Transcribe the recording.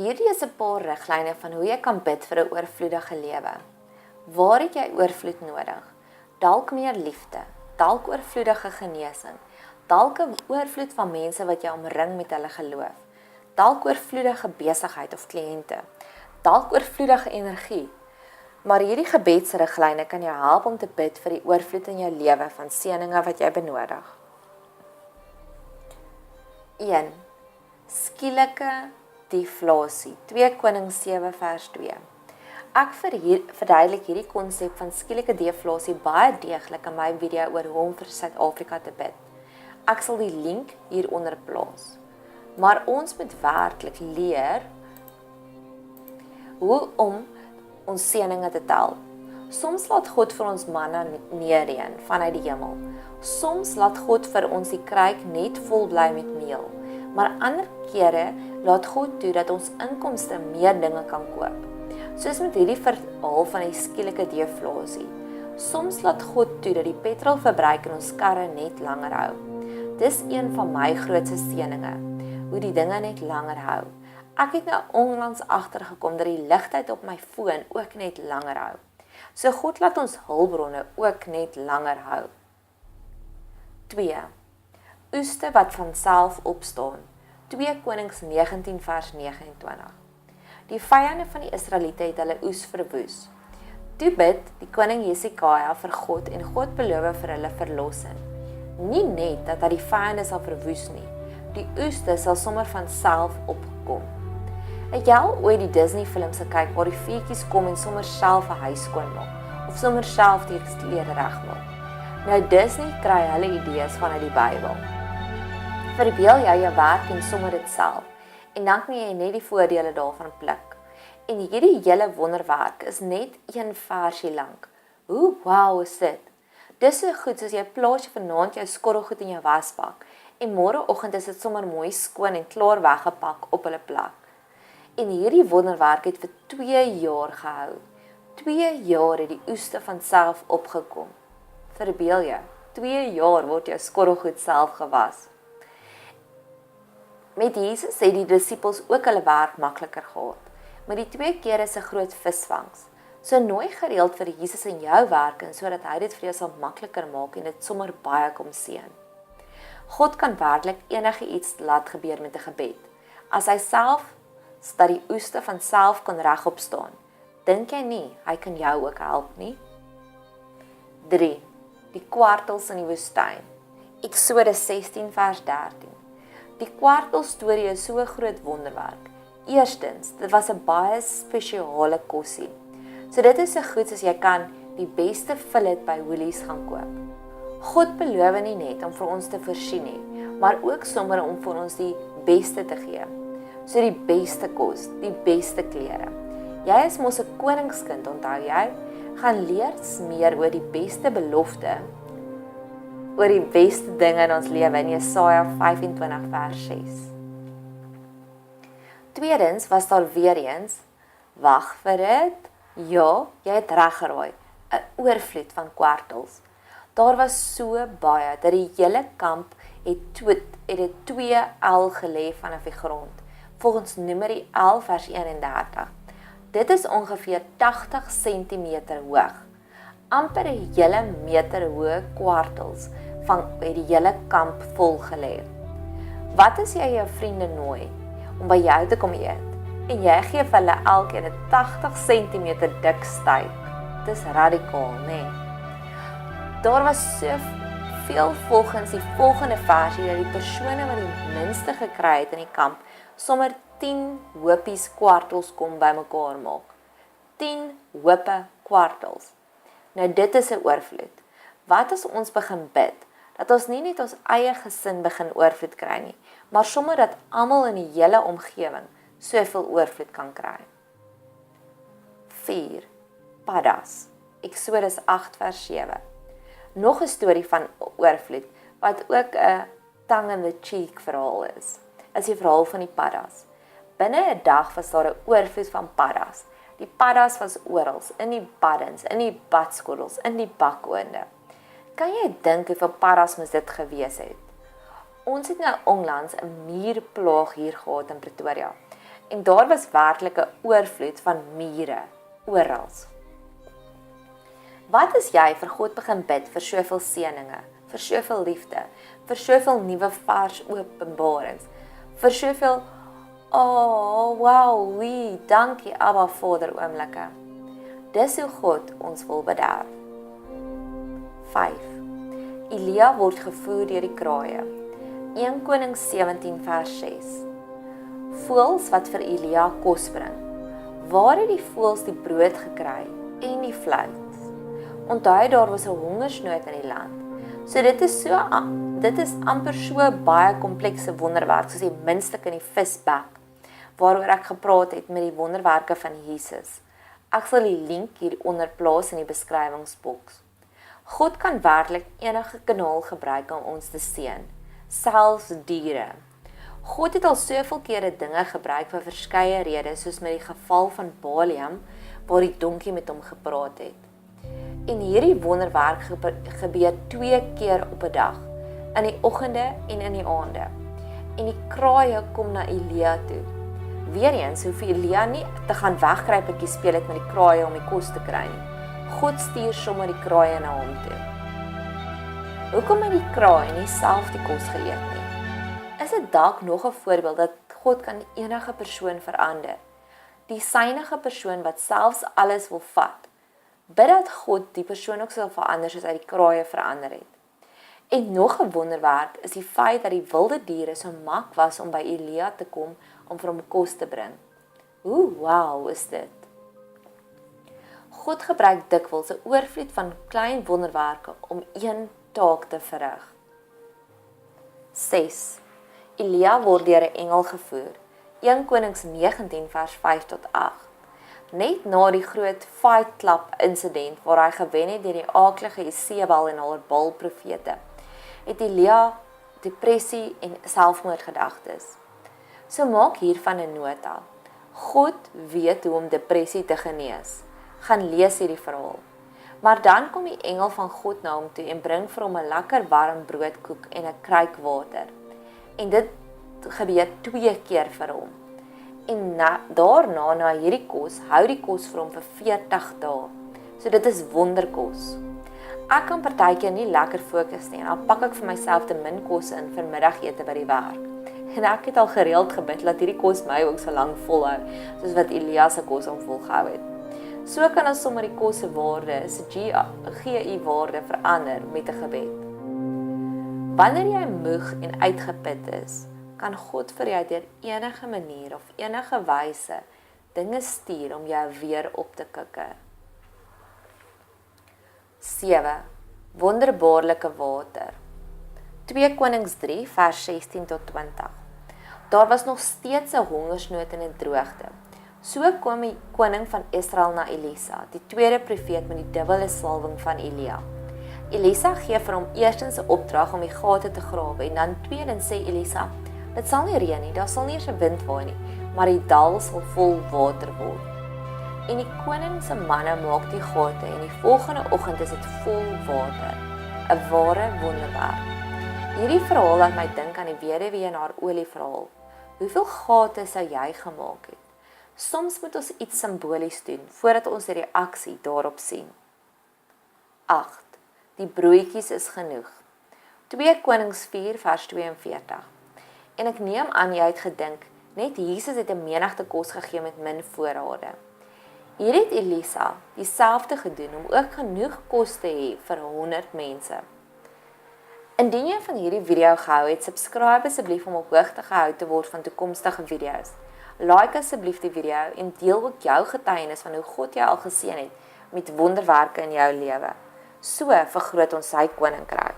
Hierdie is 'n paar riglyne van hoe jy kan bid vir 'n oorvloedige lewe. Waar het jy oorvloed nodig? Dalk meer liefde, dalk oorvloedige genesing, dalk 'n oorvloed van mense wat jou omring met hulle geloof, dalk oorvloedige besigheid of kliënte, dalk oorvloedige energie. Maar hierdie gebedsriglyne kan jou help om te bid vir die oorvloed in jou lewe van seëninge wat jy benodig. 1. Skielike deflasie, 2 Konings 7 vers 2. Ek verduidelik hierdie konsep van skielike deflasie baie deeglik in my video oor hoe om vir Suid-Afrika te bid. Ek sal die link hieronder plaas. Maar ons moet werklik leer hoe om ons seëninge te tel. Soms laat God vir ons manna neerreën vanuit die hemel. Soms laat God vir ons die kruik net vol bly met meel. Maar ander kere laat God toe dat ons inkomste meer dinge kan koop. Soos met hierdie verhaal van die skielike deflasie. Soms laat God toe dat die petrolverbruik in ons karre net langer hou. Dis een van my grootste seëninge, hoe die dinge net langer hou. Ek het nou onlangs agtergekom dat die ligtyd op my foon ook net langer hou. So God laat ons hulpbronne ook net langer hou. 2. Oeste wat van self opstaan. 2 Konings 19 vers 29. Die vyande van die Israeliete het hulle oes verwoes. Toe bid die koning Jesikaja vir God en God beloof vir hulle verlossing. Nie net dat hy die vyande sal verwoes nie, die oeste sal sommer van self opkom. Het jy al ooit die Disney films gekyk waar die feetjies kom en sommer self 'n huis skoonmaak of sommer self die klere regmaak? Nou Disney kry hulle idees vanuit die Bybel. Verbeel jy jou werk en sommer dit self en dan kan jy net die voordele daarvan pluk. En hierdie hele wonderwerk is net 1 versie lank. Hoe wow is dit? Dis so goed soos jy plaas vanaand jou skottelgoed in jou wasbak en môreoggend is dit sommer mooi skoon en klaar weggepak op hulle plek. En hierdie wonderwerk het vir 2 jaar gehou. 2 jaar het die oeste van self opgekom. Verbeel jou, 2 jaar word jou skottelgoed self gewas. Met Jesus het die disippels ook hulle werk makliker gehad. Maar die 2 keer is 'n groot visvangs. So nooi gereeld vir Jesus in jou werk en sodat hy dit vir jou sal makliker maak en dit sommer baie kom seën. God kan werklik enige iets laat gebeur met 'n gebed. As hy self dat die oeste van self kan regop staan, dink jy nie hy kan jou ook help nie? 3. Die kwartels in die woestyn. Eksodus 16 vers 13. Die kwartel storie is so 'n groot wonderwerk. Eerstens, dit was 'n baie spesiale kosie. So dit is so goed as jy kan die beste fillet by Woolies gaan koop. God beloof nie net om vir ons te voorsien nie, maar ook sommer om vir ons die beste te gee. So die beste kos, die beste klere. Jy is mos 'n koningskind, onthou jy? Gaan leer meer oor die beste belofte, oor die beste dinge in ons lewe in Jesaja 25 vers 6. Tweedens was daar weer eens, wag vir dit, ja, jy het reg geraai, 'n oorvloed van kwartels. Daar was so baie dat die hele kamp het 2 el gelê vanaf die grond, volgens Numeri 11 vers 31. Dit is ongeveer 80 centimeter hoog, amper 'n hele meter hoë kwartels van die hele kamp vol gelê. Wat as jy jou vriende nooi om by jou te kom eet en jy gee vir hulle elkeen 'n 80 cm dik steak? Dis radikaal, nee. Daar was so veel volgens die volgende versie dat die persone wat die minste gekry het in die kamp sommer 10 hoopies kwartels kom bymekaar maak. 10 hoope kwartels. Nou dit is 'n oorvloed. Wat as ons begin bid, dat ons nie net ons eie gesin begin oorvloed kry nie, maar sommer dat almal in die hele omgewing soveel oorvloed kan kry. 4. Paddas, Eksodus 8 vers 7. Nog 'n storie van oorvloed, wat ook 'n tongue-in-the-cheek verhaal is die verhaal van die paddas. Binne 'n dag was daar 'n oorvloed van paddas. Die paddas was oral, in die baddens, in die badskottels, in die bakoonde. Kan jy dink hoeveel paddas moes dit gewees het? Ons het nou onlangs 'n muurplaag hier gehad in Pretoria. En daar was werklik 'n oorvloed van mure oral. Wat as jy vir God begin bid vir soveel seëninge, vir soveel liefde, vir soveel nuwe vars openbarings, vir soveel wow, dankie Abba Vader oomblikke. Dis hoe God ons wil bederf. 5. Elia word gevoer deur die kraaie. 1 Konings 17 vers 6. Voëls wat vir Elia kos bring. Waar het die voëls die brood gekry en die vleis? Onthou daar was 'n hongersnood in die land. So dit is amper so baie komplekse wonderwerk soos die muntstuk in die visbek, waaroor ek gepraat het met die wonderwerke van Jesus. Ek sal die link hieronder plaas in die beskrywingsboks. God kan werklik enige kanaal gebruik om ons te seën, selfs diere. God het al soveel kere dinge gebruik vir verskeie redes, soos met die geval van Balaam, waar die donkie met hom gepraat het. En hierdie wonderwerk gebeur 2 keer op 'n dag, in die oggende en in die aande. En die kraaie kom na Elia toe. Weereens hoef Elia nie te gaan wegkruipertjie speel het met die kraaie om die kos te kry nie. God stuur sommer die kraaie na hom toe. Hoekom het die kraai nie self die kos geëet nie? Is dit dalk nog 'n voorbeeld dat God kan enige persoon verander? Die synige persoon wat selfs alles wil vat. Bid dat God die persoon ook sal verander soos hy die kraaie verander het. En nog 'n wonderwerk is die feit dat die wilde diere so mak was om by Elia te kom om vir hom kos te bring. Hoe wow is dit? God gebruik dikwels 'n oorvloed van klein wonderwerke om een taak te verrig. 6. Elia word deur 'n engel gevoer. 1 Konings 19 vers 5 tot 8. Net na die groot Fight Club insident waar hy gewen het deur die aaklige Jezebel en haar Baal-profete, het Elia depressie en selfmoordgedagtes. So maak hiervan 'n nota. God weet hoe om depressie te genees. Gaan lees hierdie verhaal. Maar dan kom die engel van God na hom toe en bring vir hom 'n lekker warm broodkoek en 'n kruik water. En dit gebeur 2 keer vir hom. En daarna na hierdie kos, hou die kos vir hom vir 40 dae. So dit is wonderkos. Ek kan partykeer nie lekker fokus nie en dan pak ek vir myself te min kos in vir middagete by die werk. En ek het al gereeld gebid dat hierdie kos my ook so lank volhou, soos wat Elia se kos hom volgehou het. So kan ons sommer die kos se waarde, se GI waarde verander met 'n gebed. Wanneer jy moeg en uitgeput is, kan God vir jou deur enige manier of enige wyse dinge stuur om jou weer op te kikker. 7. Wonderbaarlike water. 2 Konings 3 vers 16 tot 20. Daar was nog steeds 'n hongersnood en 'n droogte. So kom die koning van Israel na Elisa, die tweede profeet met die dubbele salwing van Elia. Elisa gee vir hom eerstens 'n opdrag om die gate te grawe en dan tweedens sê Elisa, dit sal nie reën nie, daar sal nie eens 'n wind waai nie, maar die dal sal vol water word. En die koning se manne maak die gate en die volgende oggend is dit vol water. 'n Ware wonderwerk. Hierdie verhaal laat my dink aan die weduwee en haar olie verhaal. Hoeveel gate sou jy gemaak het? Soms moet ons iets simbolies doen voordat ons die reaksie daarop sien. 8. Die broodjies is genoeg. 2 Konings 4 vers 42. En ek neem aan jy het gedink, net Jesus het 'n menigte kos gegee met min voorrade. Hier het Elisa dieselfde gedoen om ook genoeg kos te hê vir 100 mense. Indien jy van hierdie video gehou het, subscribe asseblief om op hoogte gehou te word van toekomstige video's. Like asseblief die video en deel ook jou getuienis van hoe God jou al geseën het met wonderwerke in jou lewe. So vergroot ons sy koninkryk.